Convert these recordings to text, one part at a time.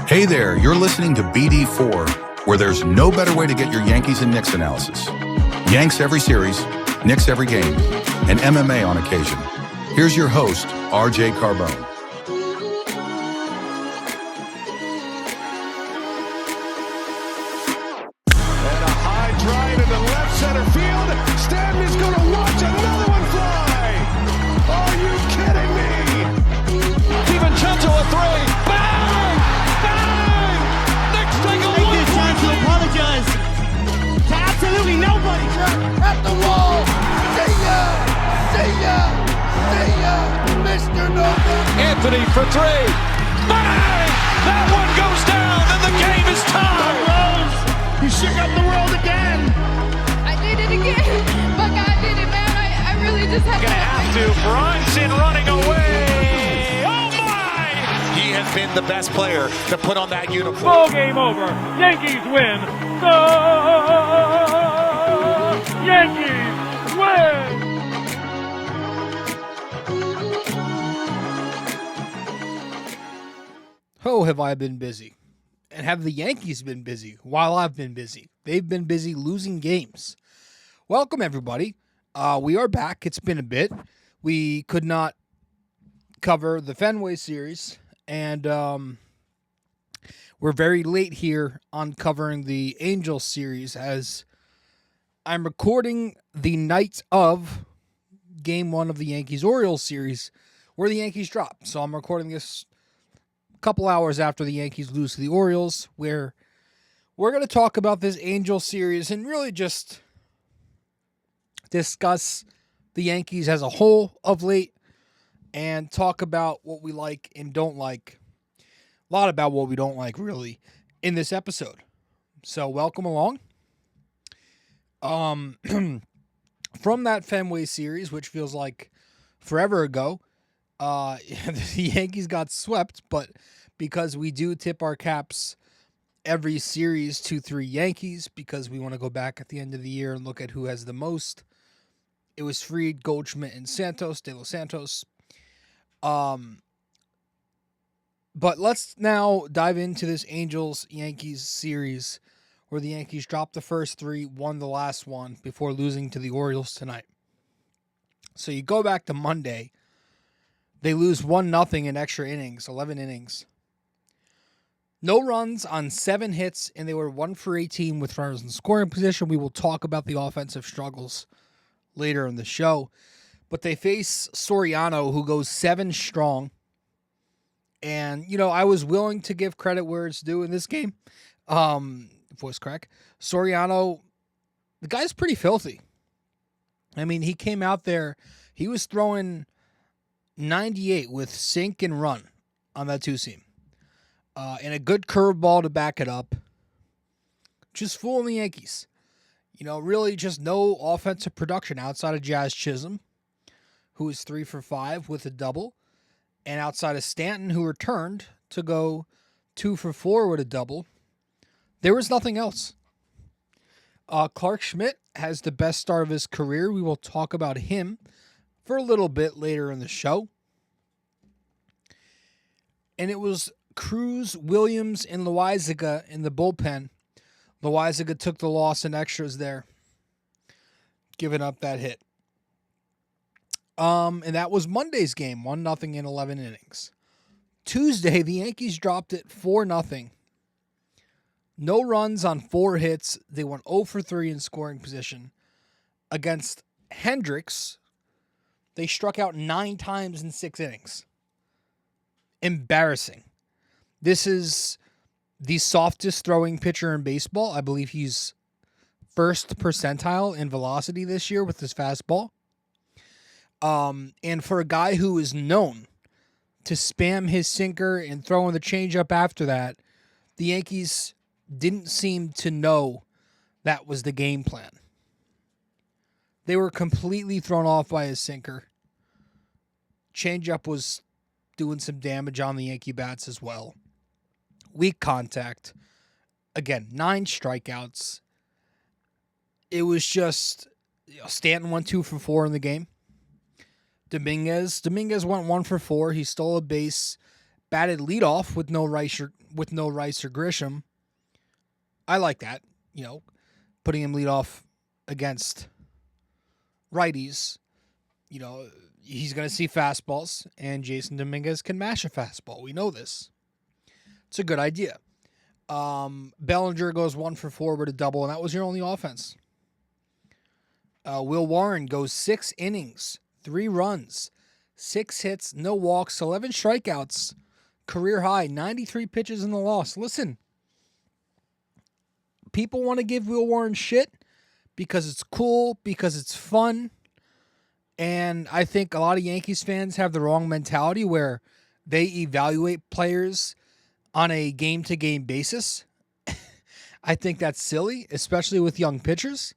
Hey there, you're listening to BD4, where there's no better way to get your Yankees and Knicks analysis. Yanks every series, Knicks every game, and MMA on occasion. Here's your host, RJ Carbone. And a high drive into left center field. Stanton's going to watch another one fly. Are you kidding me? DiVincenzo a three. Bang! Bang! Knicks take a Take this time to apologize to absolutely nobody. At the wall. See ya! See ya! See ya! Mr. Nova. Anthony for three. Bang! That one goes down and the game is tied. You shook up the world again. I did it again. But God did it, man. I really just have To Bronson running away. Oh my! He has been the best player to put on that uniform. Ball game over. Yankees win. The Yankees win. Oh, have I been busy? And have the Yankees been busy while I've been busy? They've been busy losing games. Welcome, everybody. We are back. It's been a bit. We could not cover the Fenway series, and we're very late here on covering the Angels series as I'm recording the night of Game 1 of the Yankees-Orioles series where the Yankees dropped. So I'm recording this couple hours after the Yankees lose to the Orioles, where we're going to talk about this Angel series and really just discuss the Yankees as a whole of late and talk about what we like and don't like. A lot about what we don't like, really, in this episode. So welcome along. From that Fenway series, which feels like forever ago, the Yankees got swept, but because we do tip our caps every series 2-3 Yankees, because we want to go back at the end of the year and look at who has the most, it was Fried, Goldschmidt, and De Los Santos. But let's now dive into this Angels-Yankees series where the Yankees dropped the first three, won the last one before losing to the Orioles tonight. So you go back to Monday. They lose 1-0 in extra innings, 11 innings. No runs on 7 hits, and they were 1 for 18 with runners in scoring position. We will talk about the offensive struggles later in the show. But they face Soriano, who goes 7 strong. And, I was willing to give credit where it's due in this game. Voice crack. Soriano, the guy's pretty filthy. I mean, he came out there, he was throwing 98 with sink and run on that 2-seam. And a good curveball to back it up. Just fooling the Yankees. Really just no offensive production outside of Jazz Chisholm, who was 3 for 5 with a double. And outside of Stanton, who returned to go 2 for 4 with a double. There was nothing else. Clark Schmidt has the best start of his career. We will talk about him for a little bit later in the show. And it was Cruz, Williams, and Loaizaga in the bullpen. Loaizaga took the loss in extras there, giving up that hit. And that was Monday's game, 1-0 in 11 innings. Tuesday, the Yankees dropped it 4-0. No runs on 4 hits. They went 0 for 3 in scoring position. Against Hendricks, they struck out 9 times in 6 innings. Embarrassing. This is the softest throwing pitcher in baseball. I believe he's first percentile in velocity this year with his fastball. And for a guy who is known to spam his sinker and throw in the changeup after that, the Yankees didn't seem to know that was the game plan. They were completely thrown off by his sinker. Changeup was doing some damage on the Yankee bats as well. Weak contact. Again, 9 strikeouts. It was just, Stanton went 2 for 4 in the game. Dominguez went 1 for 4. He stole a base, batted leadoff with no Rice or Grisham. I like that, putting him leadoff against righties. He's going to see fastballs, and Jason Dominguez can mash a fastball. We know this. It's a good idea. Bellinger goes 1 for 4 with a double, and that was your only offense. Will Warren goes 6 innings, 3 runs, 6 hits, no walks, 11 strikeouts, career high, 93 pitches in the loss. Listen, people want to give Will Warren shit because it's cool, because it's fun. And I think a lot of Yankees fans have the wrong mentality where they evaluate players on a game-to-game basis. I think that's silly, especially with young pitchers.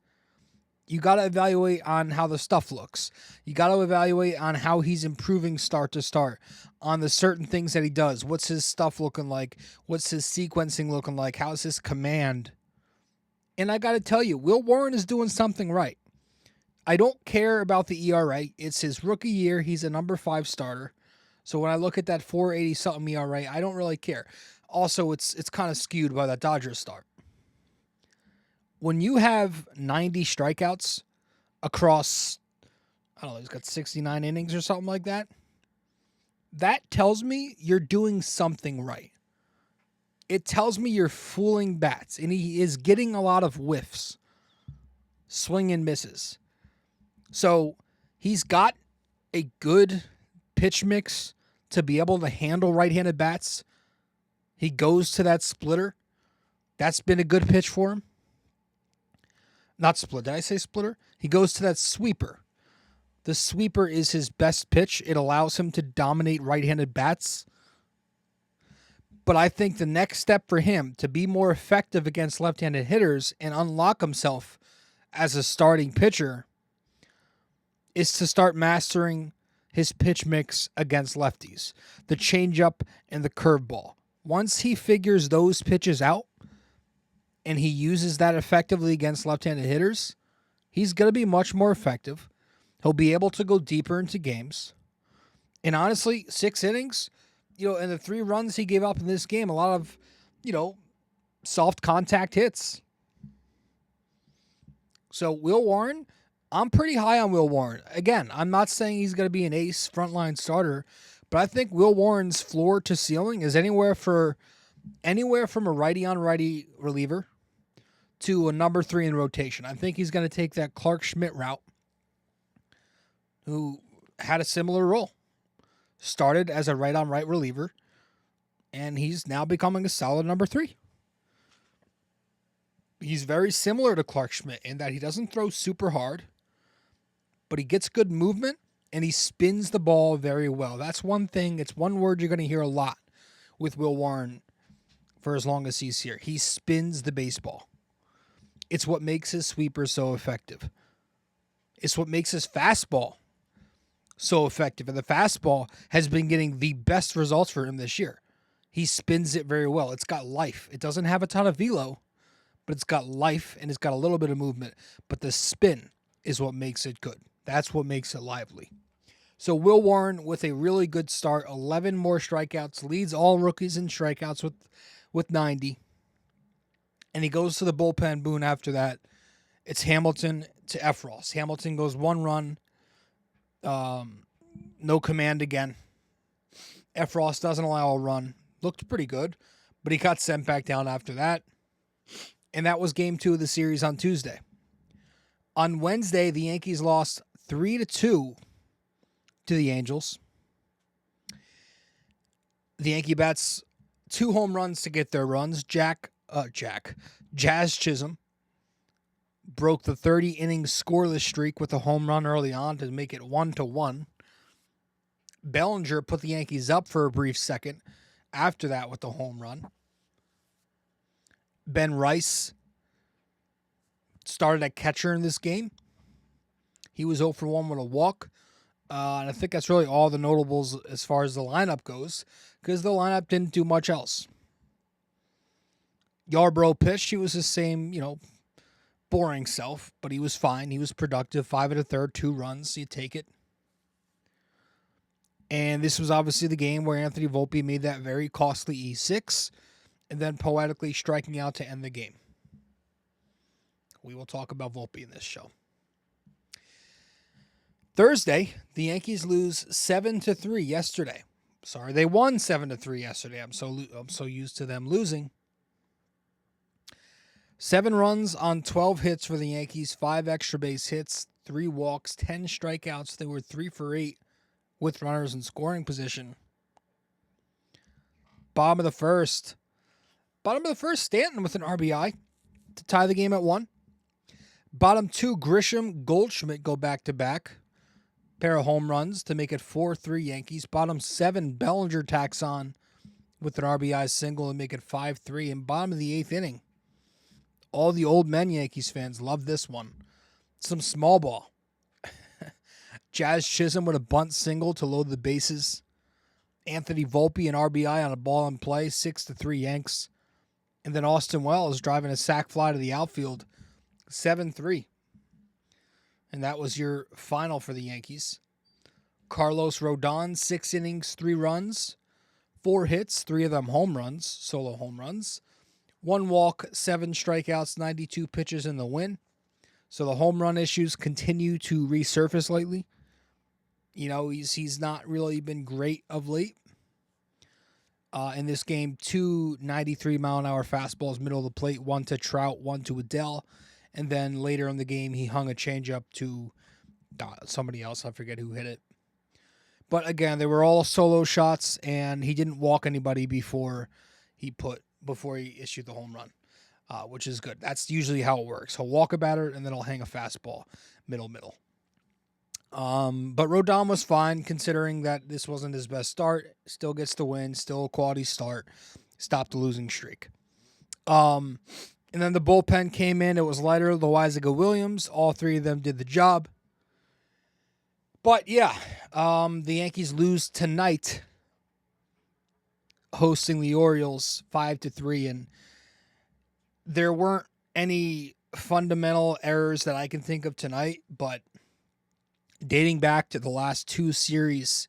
You got to evaluate on how the stuff looks. You got to evaluate on how he's improving start to start, on the certain things that he does. What's his stuff looking like? What's his sequencing looking like? How's his command? And I got to tell you, Will Warren is doing something right. I don't care about the ERA. It's his rookie year. He's a number 5 starter. So when I look at that 4.80-something ERA, I don't really care. Also, it's kind of skewed by that Dodgers start. When you have 90 strikeouts across, I don't know, he's got 69 innings or something like that, that tells me you're doing something right. It tells me you're fooling bats, and he is getting a lot of whiffs, swing and misses. So he's got a good pitch mix to be able to handle right-handed bats. He goes to that splitter. That's been a good pitch for him. Not split. Did I say splitter? He goes to that sweeper. The sweeper is his best pitch. It allows him to dominate right-handed bats. But I think the next step for him to be more effective against left-handed hitters and unlock himself as a starting pitcher is to start mastering his pitch mix against lefties, the changeup and the curveball. Once he figures those pitches out and he uses that effectively against left-handed hitters, he's going to be much more effective. He'll be able to go deeper into games. And honestly, 6 innings, and the 3 runs he gave up in this game, a lot of, soft contact hits. So Will Warren, I'm pretty high on Will Warren. Again, I'm not saying he's going to be an ace frontline starter, but I think Will Warren's floor to ceiling is anywhere from a righty-on-righty reliever to a number 3 in rotation. I think he's going to take that Clark Schmidt route, who had a similar role. Started as a right-on-right reliever, and he's now becoming a solid number 3. He's very similar to Clark Schmidt in that he doesn't throw super hard, but he gets good movement, and he spins the ball very well. That's one thing. It's one word you're going to hear a lot with Will Warren for as long as he's here. He spins the baseball. It's what makes his sweeper so effective. It's what makes his fastball so effective. And the fastball has been getting the best results for him this year. He spins it very well. It's got life. It doesn't have a ton of velo, but it's got life and it's got a little bit of movement. But the spin is what makes it good. That's what makes it lively. So Will Warren with a really good start, 11 more strikeouts, leads all rookies in strikeouts with 90. And he goes to the bullpen, Boone, after that. It's Hamilton to Efros. Hamilton goes 1 run. No command again. Efros doesn't allow a run. Looked pretty good, but he got sent back down after that. And that was game 2 of the series on Tuesday. On Wednesday, the Yankees lost 3-2 to the Angels. The Yankee bats 2 home runs to get their runs. Jazz Chisholm broke the 30-inning scoreless streak with a home run early on to make it 1-1. Bellinger put the Yankees up for a brief second after that with the home run. Ben Rice started at catcher in this game. He was 0 for 1 with a walk. And I think that's really all the notables as far as the lineup goes, because the lineup didn't do much else. Yarbrough pitched. He was the same, boring self, but he was fine. He was productive. 5 1/3, 2 runs. You take it. And this was obviously the game where Anthony Volpe made that very costly E6 and then poetically striking out to end the game. We will talk about Volpe in this show. Thursday, the Yankees lose 7-3 yesterday. Sorry, they won 7-3 yesterday. I'm so used to them losing. 7 runs on 12 hits for the Yankees, 5 extra base hits, 3 walks, 10 strikeouts. They were 3 for 8 with runners in scoring position. Bottom of the first, Stanton with an RBI to tie the game at 1. Bottom 2, Grisham, Goldschmidt go back-to-back. Pair of home runs to make it 4-3 Yankees. Bottom 7, Bellinger tacks on with an RBI single and make it 5-3. And bottom of the 8th inning, all the old men Yankees fans love this one. Some small ball. Jazz Chisholm with a bunt single to load the bases. Anthony Volpe an RBI on a ball in play, 6-3 Yanks. And then Austin Wells driving a sac fly to the outfield, 7-3. And that was your final for the Yankees. Carlos Rodon, 6 innings, 3 runs, 4 hits, 3 of them home runs, solo home runs. 1 walk, 7 strikeouts, 92 pitches in the win. So the home run issues continue to resurface lately. You know, he's not really been great of late. In this game, 2 93-mile-an-hour fastballs middle of the plate, 1 to Trout, 1 to Adele. And then later in the game, he hung a changeup to somebody else. I forget who hit it. But again, they were all solo shots, and he didn't walk anybody before he issued the home run, which is good. That's usually how it works. He'll walk a batter, and then he'll hang a fastball middle. But Rodon was fine, considering that this wasn't his best start. Still gets the win. Still a quality start. Stopped the losing streak. And then the bullpen came in. It was Leiter, Loaizaga, Williams. All 3 of them did the job. But yeah, the Yankees lose tonight, hosting the Orioles 5-3. And there weren't any fundamental errors that I can think of tonight, but dating back to the last 2 series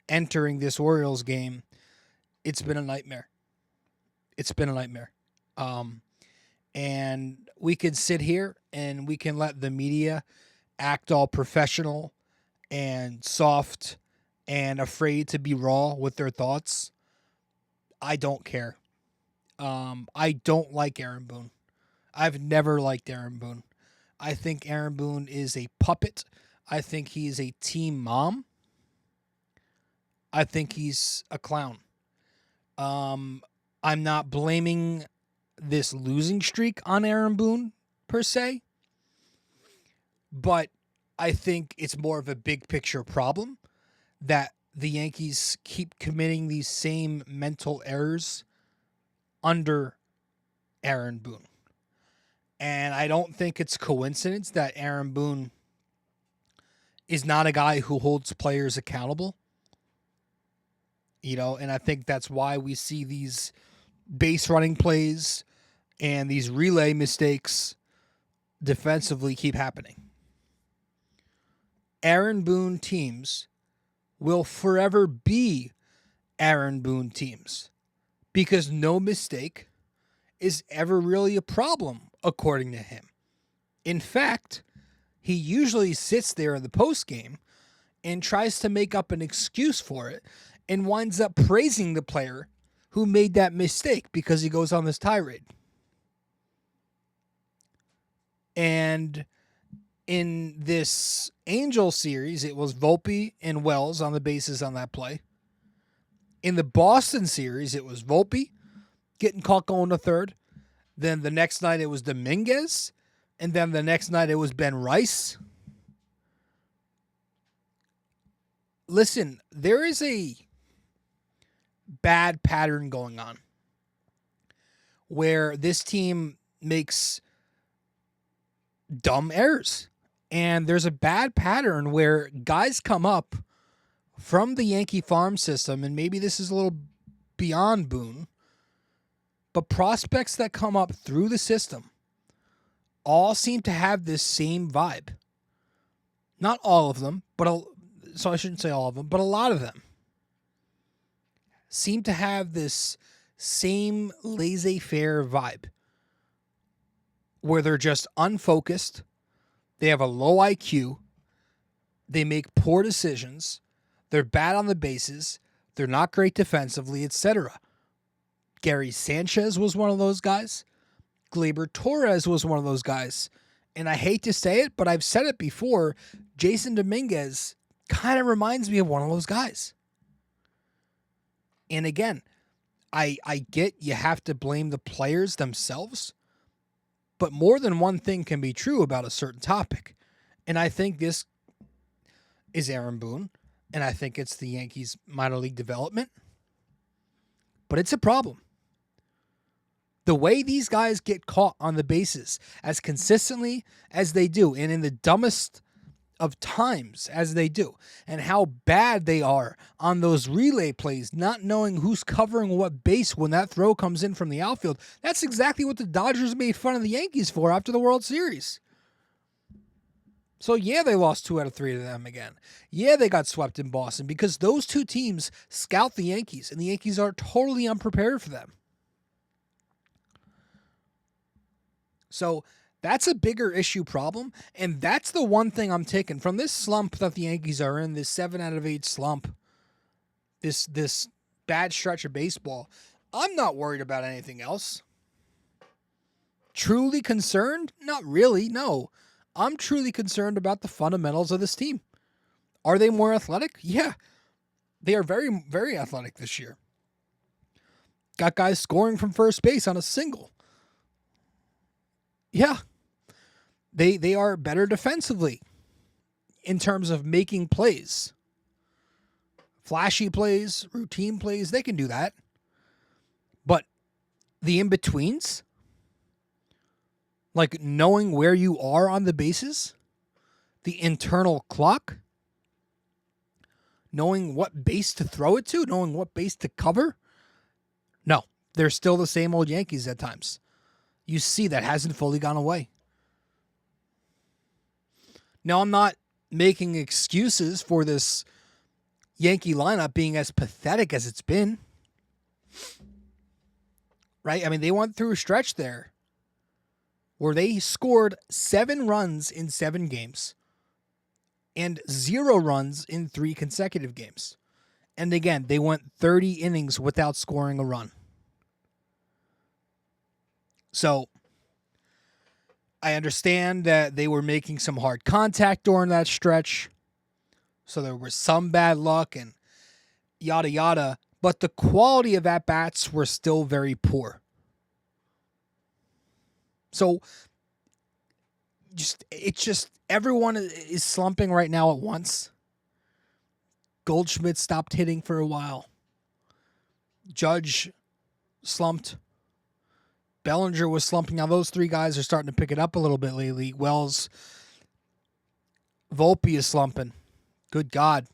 entering this Orioles game, it's been a nightmare. And we can sit here and we can let the media act all professional and soft and afraid to be raw with their thoughts. I don't care. I don't like Aaron Boone. I've never liked Aaron Boone. I think Aaron Boone is a puppet. I think he's a team mom. I think he's a clown. I'm not blaming this losing streak on Aaron Boone per se, but I think it's more of a big picture problem that the Yankees keep committing these same mental errors under Aaron Boone. And I don't think it's coincidence that Aaron Boone is not a guy who holds players accountable. You know, and I think that's why we see these base running plays and these relay mistakes defensively keep happening. Aaron Boone teams will forever be Aaron Boone teams because no mistake is ever really a problem, according to him. In fact, he usually sits there in the postgame and tries to make up an excuse for it and winds up praising the player who made that mistake because he goes on this tirade. And in this Angel series, it was Volpe and Wells on the bases on that play. In the Boston series, it was Volpe getting caught going to third. Then the next night, it was Dominguez. And then the next night, it was Ben Rice. Listen, there is a bad pattern going on where this team makes dumb errors. And there's a bad pattern where guys come up from the Yankee farm system, and maybe this is a little beyond Boone, but prospects that come up through the system all seem to have this same vibe. Not all of them, but so I shouldn't say all of them, but a lot of them seem to have this same laissez-faire vibe where they're just unfocused, they have a low IQ, they make poor decisions, they're bad on the bases, they're not great defensively, etc. Gary Sanchez was one of those guys. Gleyber Torres was one of those guys. And I hate to say it, but I've said it before, Jason Dominguez kind of reminds me of one of those guys. And again, I get you have to blame the players themselves, but more than one thing can be true about a certain topic. And I think this is Aaron Boone, and I think it's the Yankees minor league development. But it's a problem. The way these guys get caught on the bases as consistently as they do, and in the dumbest of times as they do, and how bad they are on those relay plays, not knowing who's covering what base when that throw comes in from the outfield. That's exactly what the Dodgers made fun of the Yankees for after the World Series. So yeah, they lost 2 out of 3 to them again. Yeah, they got swept in Boston because those two teams scout the Yankees, and the Yankees are totally unprepared for them. So that's a bigger issue problem, and that's the one thing I'm taking from this slump that the Yankees are in, this 7 out of 8 slump, this bad stretch of baseball. I'm not worried about anything else. Truly concerned? Not really, no. I'm truly concerned about the fundamentals of this team. Are they more athletic? Yeah. They are very, very athletic this year. Got guys scoring from first base on a single. Yeah. They are better defensively in terms of making plays. Flashy plays, routine plays, they can do that. But the in-betweens, like knowing where you are on the bases, the internal clock, knowing what base to throw it to, knowing what base to cover, no, they're still the same old Yankees at times. You see that hasn't fully gone away. Now, I'm not making excuses for this Yankee lineup being as pathetic as it's been. Right? I mean, they went through a stretch there where they scored 7 runs in 7 games and 0 runs in 3 consecutive games. And again, they went 30 innings without scoring a run. So I understand that they were making some hard contact during that stretch. So there was some bad luck and yada, yada. But the quality of at-bats were still very poor. So it's just everyone is slumping right now at once. Goldschmidt stopped hitting for a while. Judge slumped. Bellinger was slumping. Now those 3 guys are starting to pick it up a little bit lately. Wells, Volpe is slumping. Good God.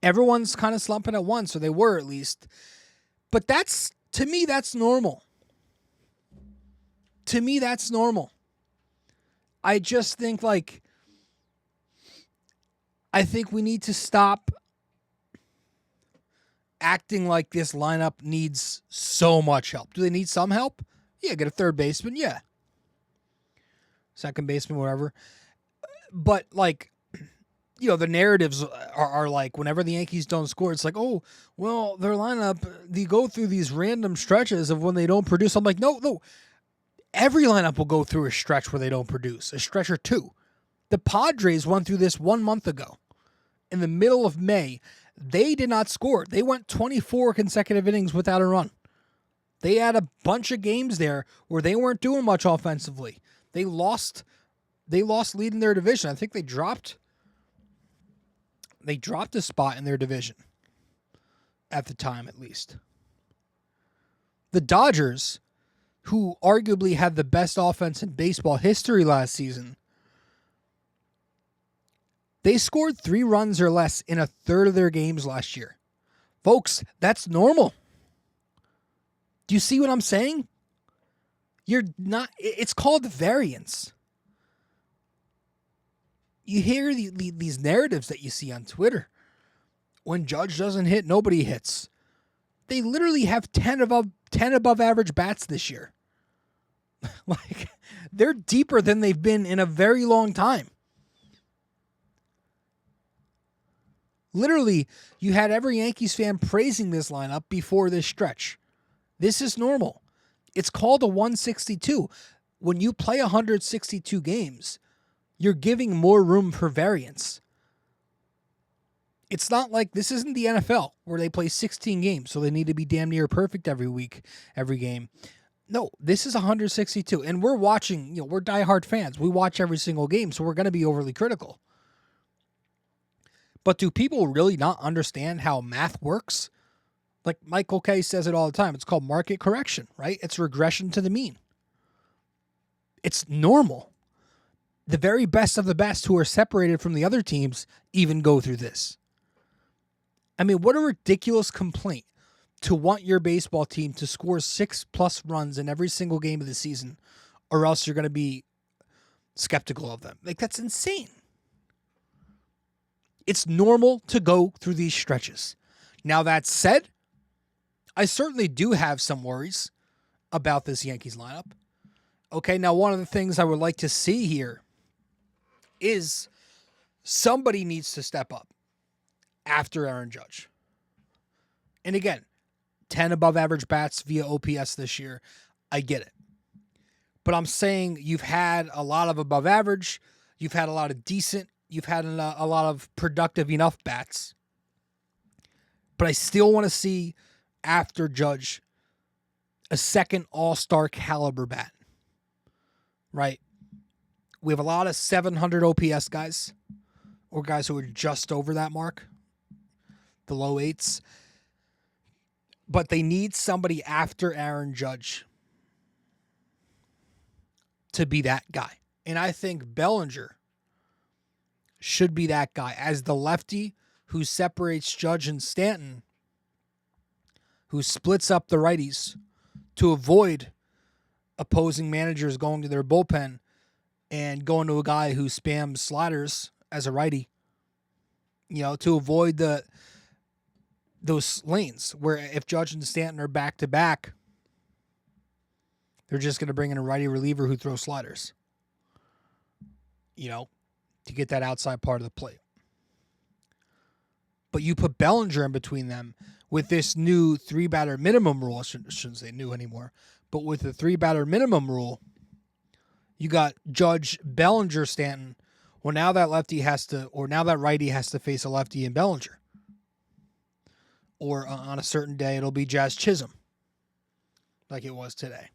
Everyone's kind of slumping at once, or they were at least. But to me, that's normal. To me, that's normal. I just think I think we need to stop acting like this lineup needs so much help. Do they need some help? Yeah, get a third baseman. Yeah. Second baseman, whatever. But the narratives are like whenever the Yankees don't score, it's like, oh, well, their lineup, they go through these random stretches of when they don't produce. I'm like, no. Every lineup will go through a stretch where they don't produce, a stretch or 2. The Padres went through this 1 month ago. In the middle of May, they did not score. They went 24 consecutive innings without a run. They had a bunch of games there where they weren't doing much offensively. They lost lead in their division. I think they dropped a spot in their division at the time, at least. The Dodgers, who arguably had the best offense in baseball history last season, they scored 3 runs or less in a third of their games last year. Folks, that's normal. Do you see what I'm saying? It's called variance. You hear these narratives that you see on Twitter. When Judge doesn't hit, nobody hits. They literally have 10 above average bats this year. Like, they're deeper than they've been in a very long time. Literally, you had every Yankees fan praising this lineup before this stretch. This is normal. It's called a 162. When you play 162 games, you're giving more room for variance. It's not like this isn't the NFL where they play 16 games, so they need to be damn near perfect every week, every game. No, this is 162, and we're watching, we're diehard fans. We watch every single game, so we're going to be overly critical. But do people really not understand how math works? Like Michael Kay says it all the time. It's called market correction, right? It's regression to the mean. It's normal. The very best of the best who are separated from the other teams even go through this. I mean, what a ridiculous complaint to want your baseball team to score 6+ runs in every single game of the season, or else you're going to be skeptical of them. Like, that's insane. It's normal to go through these stretches. Now, that said, I certainly do have some worries about this Yankees lineup. Okay, now one of the things I would like to see here is somebody needs to step up after Aaron Judge. And again, 10 above average bats via OPS this year. I get it. But I'm saying you've had a lot of above average. You've had a lot of decent. You've had a lot of productive enough bats. But I still want to see, after Judge, a second all-star caliber bat. Right? We have a lot of 700 OPS guys, or guys who are just over that mark, the low 8s. But they need somebody after Aaron Judge to be that guy. And I think Bellinger should be that guy as the lefty who separates Judge and Stanton, who splits up the righties to avoid opposing managers going to their bullpen and going to a guy who spams sliders as a righty, to avoid those lanes where if Judge and Stanton are back to back, they're just going to bring in a righty reliever who throws sliders, to get that outside part of the plate. But you put Bellinger in between them with this new 3-batter minimum rule. I shouldn't say new anymore, but with the 3-batter minimum rule, you got Judge, Bellinger, Stanton. Well, now that righty has to face a lefty in Bellinger. Or on a certain day, it'll be Jazz Chisholm, like it was today.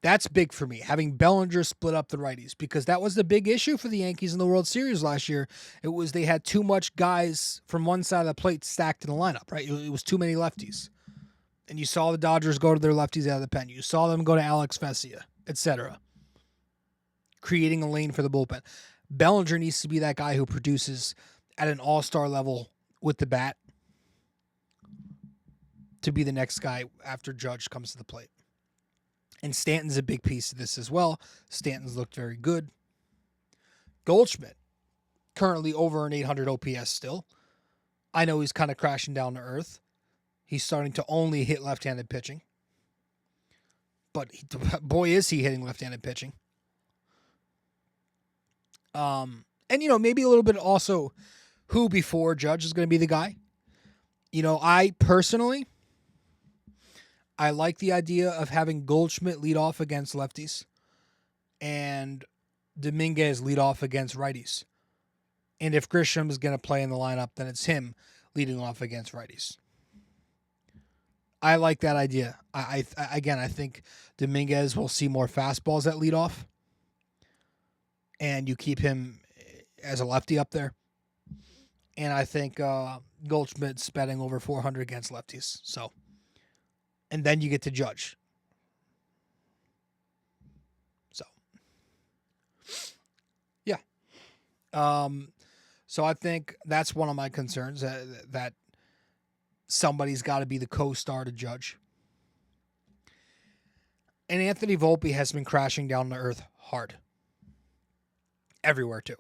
That's big for me, having Bellinger split up the righties, because that was the big issue for the Yankees in the World Series last year. It was they had too much guys from one side of the plate stacked in the lineup, right? It was too many lefties. And you saw the Dodgers go to their lefties out of the pen. You saw them go to Alex Vesia, etc., creating a lane for the bullpen. Bellinger needs to be that guy who produces at an all-star level with the bat to be the next guy after Judge comes to the plate. And Stanton's a big piece of this as well. Stanton's looked very good. Goldschmidt, currently over an 800 OPS still. I know he's kind of crashing down to earth. He's starting to only hit left-handed pitching. But boy, is he hitting left-handed pitching. And, maybe a little bit also who before Judge is going to be the guy. I like the idea of having Goldschmidt lead off against lefties and Dominguez lead off against righties. And if Grisham is going to play in the lineup, then it's him leading off against righties. I like that idea. I think Dominguez will see more fastballs at leadoff, and you keep him as a lefty up there. And I think Goldschmidt's betting over 400 against lefties. So, and then you get to Judge. So, yeah. So I think that's one of my concerns, that somebody's got to be the co-star to Judge. And Anthony Volpe has been crashing down to earth hard. everywhere too.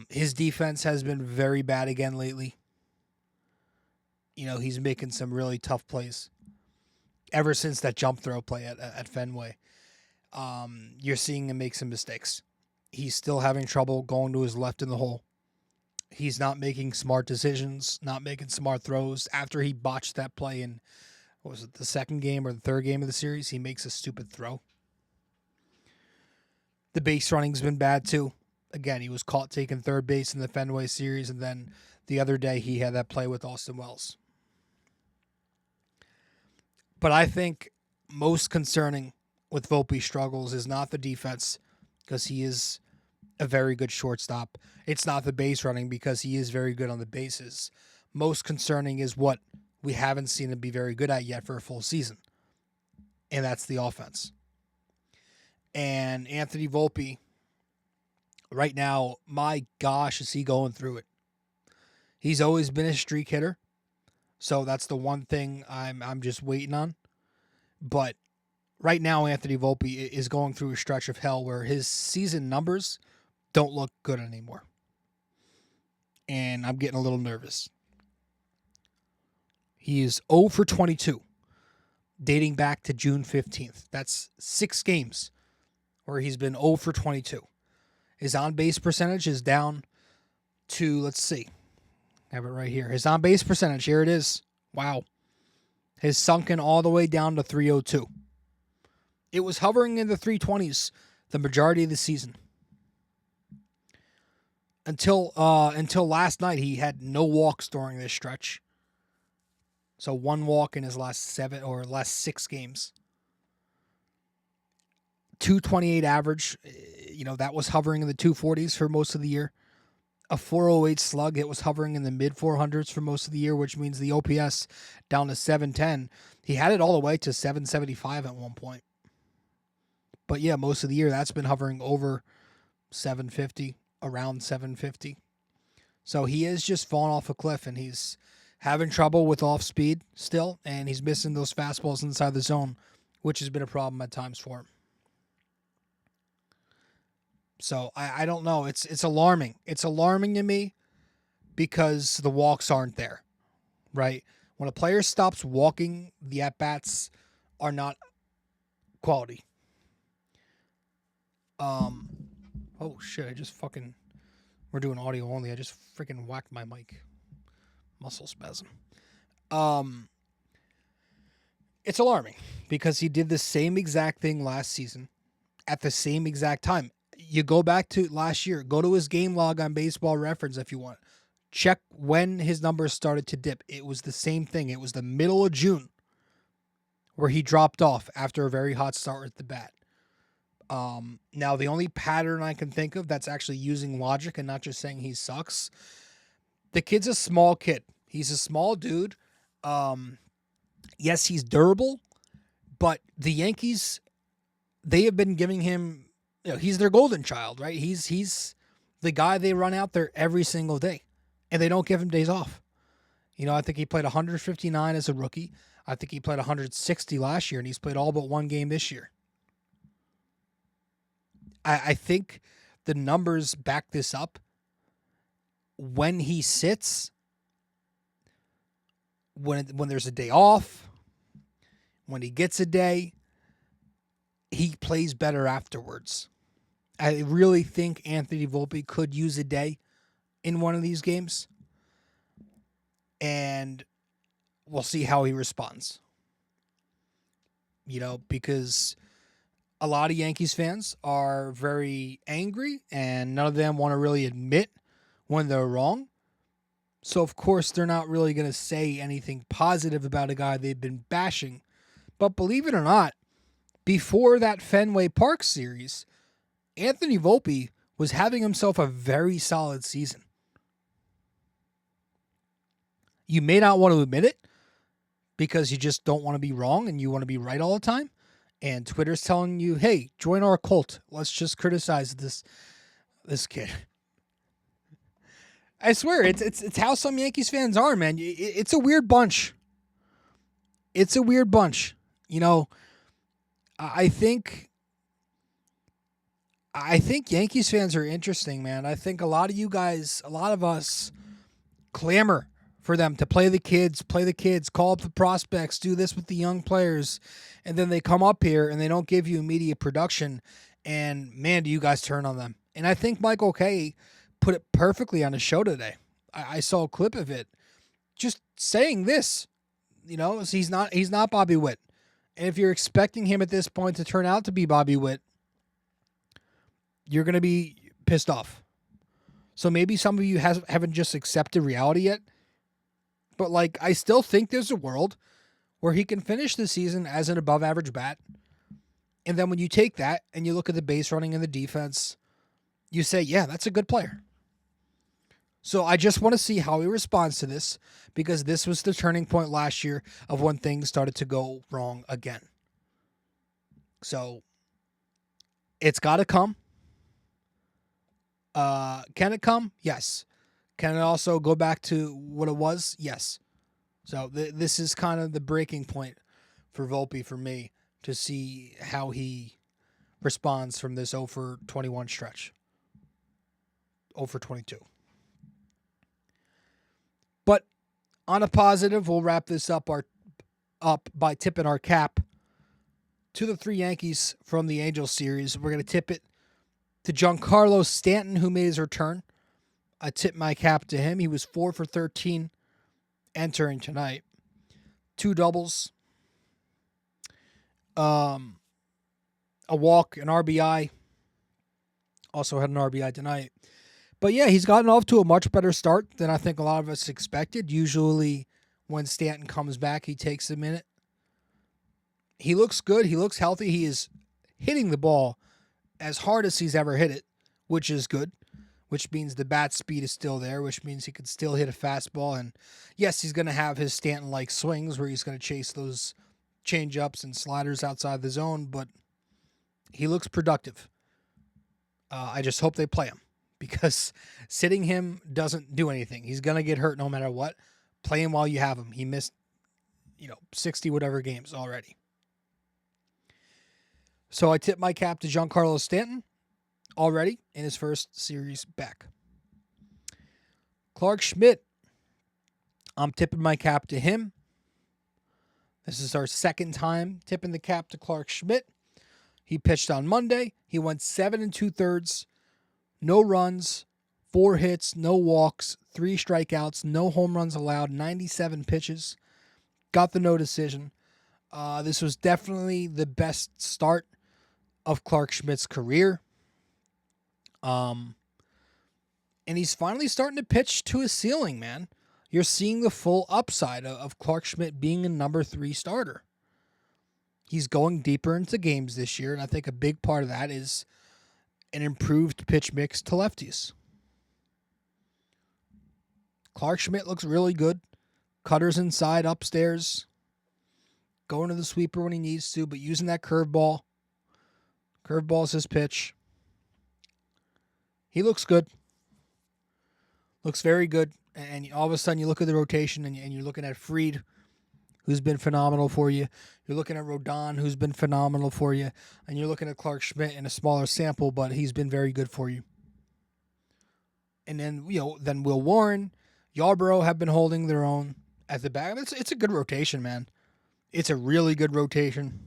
His defense has been very bad again lately. He's making some really tough plays ever since that jump throw play at Fenway. You're seeing him make some mistakes. He's still having trouble going to his left in the hole. He's not making smart decisions, not making smart throws. After he botched that play in, what was it, the second game or the third game of the series, he makes a stupid throw. The base running's been bad too. Again, he was caught taking third base in the Fenway series, and then the other day he had that play with Austin Wells. But I think most concerning with Volpe's struggles is not the defense, because he is a very good shortstop. It's not the base running, because he is very good on the bases. Most concerning is what we haven't seen him be very good at yet for a full season, and that's the offense. And Anthony Volpe, right now, my gosh, is he going through it. He's always been a streak hitter, so that's the one thing I'm just waiting on. But right now, Anthony Volpe is going through a stretch of hell where his season numbers don't look good anymore. And I'm getting a little nervous. He is 0 for 22, dating back to June 15th. That's 6 games where he's been 0 for 22. His on-base percentage is down to, let's see, I have it right here. His on-base percentage, here it is. Wow. Has sunken all the way down to 302. It was hovering in the 320s the majority of the season. Until last night, he had no walks during this stretch. So 1 walk in his last 6 games. 228 average, that was hovering in the 240s for most of the year. A 408 slug, it was hovering in the mid 400s for most of the year, which means the OPS down to 710. He had it all the way to 775 at one point. But yeah, most of the year that's been hovering over 750, around 750. So he is just falling off a cliff, and he's having trouble with off speed still, and he's missing those fastballs inside the zone, which has been a problem at times for him. So I don't know. It's alarming. It's alarming to me because the walks aren't there, right? When a player stops walking, the at-bats are not quality. Oh shit, we're doing audio only. I just freaking whacked my mic. Muscle spasm. It's alarming because he did the same exact thing last season at the same exact time. You go back to last year, go to his game log on Baseball Reference if you want. Check when his numbers started to dip. It was the same thing. It was the middle of June where he dropped off after a very hot start at the bat. Now, the only pattern I can think of that's actually using logic and not just saying he sucks, the kid's a small kid. He's a small dude. Yes, he's durable, but the Yankees, they have been giving him, he's their golden child, right? He's the guy they run out there every single day, and they don't give him days off. I think he played 159 as a rookie. I think he played 160 last year, and he's played all but 1 game this year. I think the numbers back this up. When he sits, when there's a day off, when he gets a day, he plays better afterwards. I really think Anthony Volpe could use a day in one of these games, and we'll see how he responds. Because a lot of Yankees fans are very angry, and none of them want to really admit when they're wrong. So, of course, they're not really going to say anything positive about a guy they've been bashing. But believe it or not, before that Fenway Park series, Anthony Volpe was having himself a very solid season. You may not want to admit it because you just don't want to be wrong and you want to be right all the time. And Twitter's telling you, hey, join our cult. Let's just criticize this kid. I swear, it's how some Yankees fans are, man. It's a weird bunch. It's a weird bunch. I think I think Yankees fans are interesting, man. I think a lot of you guys, a lot of us clamor for them to play the kids, call up the prospects, do this with the young players, and then they come up here and they don't give you immediate production, and man, do you guys turn on them. And I think Michael Kay put it perfectly on his show today. I saw a clip of it just saying this, he's not Bobby Witt. And if you're expecting him at this point to turn out to be Bobby Witt, you're going to be pissed off. So maybe some of you haven't just accepted reality yet. But, I still think there's a world where he can finish the season as an above-average bat. And then when you take that and you look at the base running and the defense, you say, yeah, that's a good player. So I just want to see how he responds to this, because this was the turning point last year of when things started to go wrong again. So it's got to come. Can it come? Yes. Can it also go back to what it was? Yes. So this is kind of the breaking point for Volpe for me to see how he responds from this 0 for 21 stretch. 0 for 22. But on a positive, we'll wrap this up by tipping our cap to the 3 Yankees from the Angels series. We're going to tip it to Giancarlo Stanton, who made his return. I tip my cap to him. He was 4 for 13 entering tonight. 2 doubles. A walk, an RBI. Also had an RBI tonight. But yeah, he's gotten off to a much better start than I think a lot of us expected. Usually when Stanton comes back, he takes a minute. He looks good. He looks healthy. He is hitting the ball as hard as he's ever hit it, which is good, which means the bat speed is still there, which means he can still hit a fastball. And yes, he's going to have his Stanton-like swings where he's going to chase those change-ups and sliders outside the zone, but he looks productive. I just hope they play him, because sitting him doesn't do anything. He's going to get hurt no matter what. Play him while you have him. He missed, 60 whatever games already. So I tip my cap to Giancarlo Stanton already in his first series back. Clark Schmidt, I'm tipping my cap to him. This is our second time tipping the cap to Clark Schmidt. He pitched on Monday. He went 7 2/3, no runs, 4 hits, no walks, 3 strikeouts, no home runs allowed, 97 pitches. Got the no decision. This was definitely the best start of Clark Schmidt's career. And he's finally starting to pitch to his ceiling, man. You're seeing the full upside of Clark Schmidt being a number 3 starter. He's going deeper into games this year, and I think a big part of that is an improved pitch mix to lefties. Clark Schmidt looks really good. Cutters inside, upstairs. Going to the sweeper when he needs to, but using that curveball. Curveball's his pitch. He looks good. Looks very good. And all of a sudden you look at the rotation and you're looking at Fried, who's been phenomenal for you. You're looking at Rodon, who's been phenomenal for you. And you're looking at Clark Schmidt in a smaller sample, but he's been very good for you. And then, then Will Warren, Yarborough have been holding their own at the back. It's a good rotation, man. It's a really good rotation.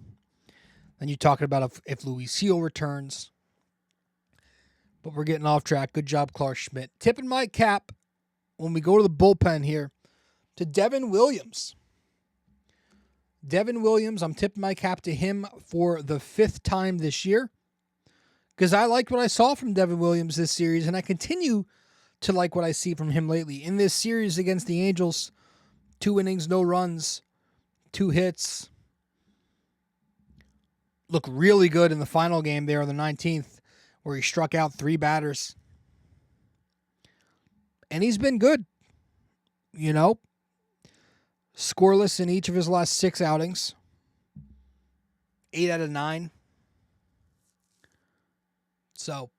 Then you're talking about if Luis Gil returns. But we're getting off track. Good job, Clark Schmidt. Tipping my cap when we go to the bullpen here to Devin Williams. Devin Williams, I'm tipping my cap to him for the 5th time this year, because I liked what I saw from Devin Williams this series, and I continue to like what I see from him lately. In this series against the Angels, 2 innings, no runs, 2 hits. Looked really good in the final game there on the 19th, where he struck out 3 batters. And he's been good. Scoreless in each of his last 6 outings. 8 out of 9. So,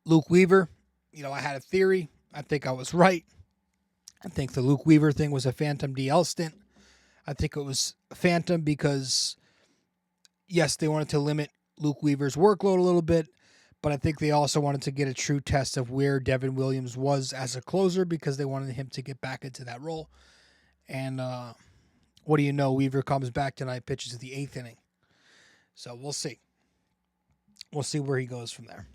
Luke Weaver, I had a theory. I think I was right. I think the Luke Weaver thing was a phantom DL stint. I think it was a phantom because, yes, they wanted to limit Luke Weaver's workload a little bit, but I think they also wanted to get a true test of where Devin Williams was as a closer because they wanted him to get back into that role. And what do you know? Weaver comes back tonight, pitches the 8th inning. So we'll see. We'll see where he goes from there.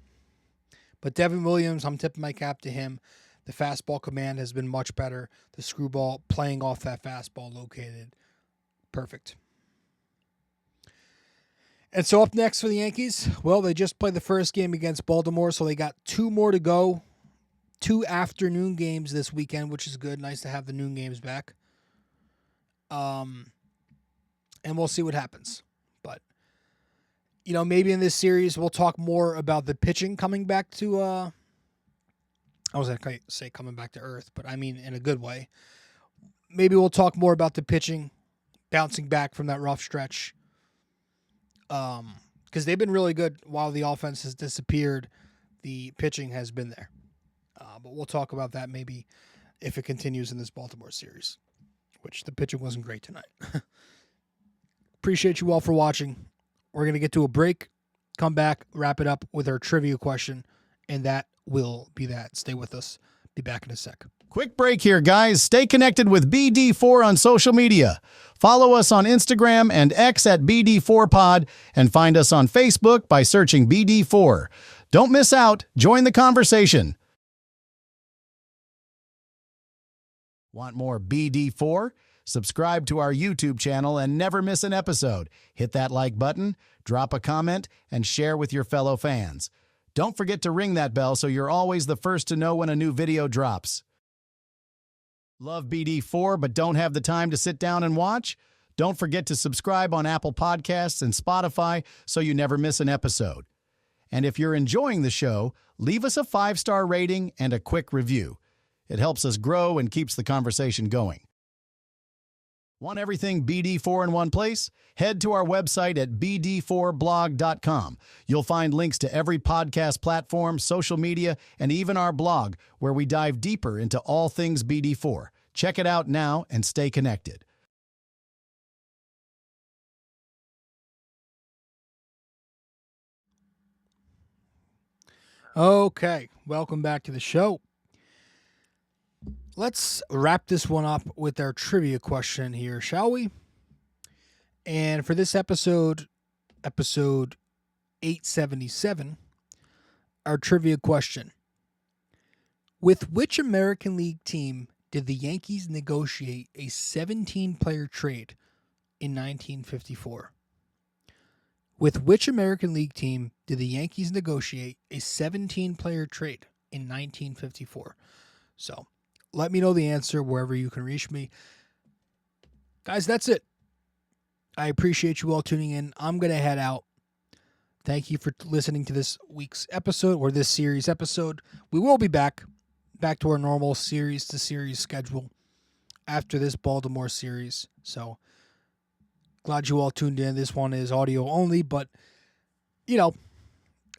But Devin Williams, I'm tipping my cap to him. The fastball command has been much better. The screwball playing off that fastball located. Perfect. And so up next for the Yankees, well, they just played the first game against Baltimore, so they got 2 more to go. 2 afternoon games this weekend, which is good. Nice to have the noon games back. And we'll see what happens. But, maybe in this series we'll talk more about the pitching coming back to, I was going to say coming back to earth, but I mean in a good way. Maybe we'll talk more about the pitching, bouncing back from that rough stretch. Because they've been really good while the offense has disappeared. The pitching has been there. But we'll talk about that maybe if it continues in this Baltimore series, which the pitching wasn't great tonight. Appreciate you all for watching. We're going to get to a break, come back, wrap it up with our trivia question, and that will be that. Stay with us. Be back in a sec. Quick break here, guys. Stay connected with BD4 on social media. Follow us on Instagram and X at BD4Pod, and find us on Facebook by searching BD4. Don't miss out. Join the conversation. Want more BD4? Subscribe to our YouTube channel and never miss an episode. Hit that like button, drop a comment, and share with your fellow fans. Don't forget to ring that bell so you're always the first to know when a new video drops. Love BD4 but don't have the time to sit down and watch? Don't forget to subscribe on Apple Podcasts and Spotify so you never miss an episode. And if you're enjoying the show, leave us a 5-star rating and a quick review. It helps us grow and keeps the conversation going. Want everything BD4 in one place? Head to our website at bd4blog.com. You'll find links to every podcast platform, social media, and even our blog, where we dive deeper into all things BD4. Check it out now and stay connected. Okay, welcome back to the show. Let's wrap this one up with our trivia question here, shall we? And for this episode 877, our trivia question. With which American League team did the Yankees negotiate a 17-player trade in 1954? With which American League team did the Yankees negotiate a 17-player trade in 1954? So, let me know the answer wherever you can reach me. Guys, that's it. I appreciate you all tuning in. I'm going to head out. Thank you for listening to this week's episode, or this series episode. We will be back to our normal series-to-series schedule after this Baltimore series. So, glad you all tuned in. This one is audio only, but,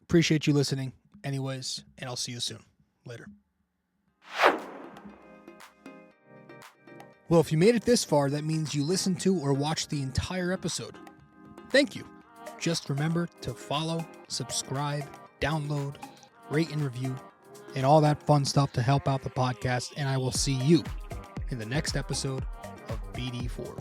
appreciate you listening anyways, and I'll see you soon. Later. Well, if you made it this far, that means you listened to or watched the entire episode. Thank you. Just remember to follow, subscribe, download, rate and review, and all that fun stuff to help out the podcast. And I will see you in the next episode of BD4.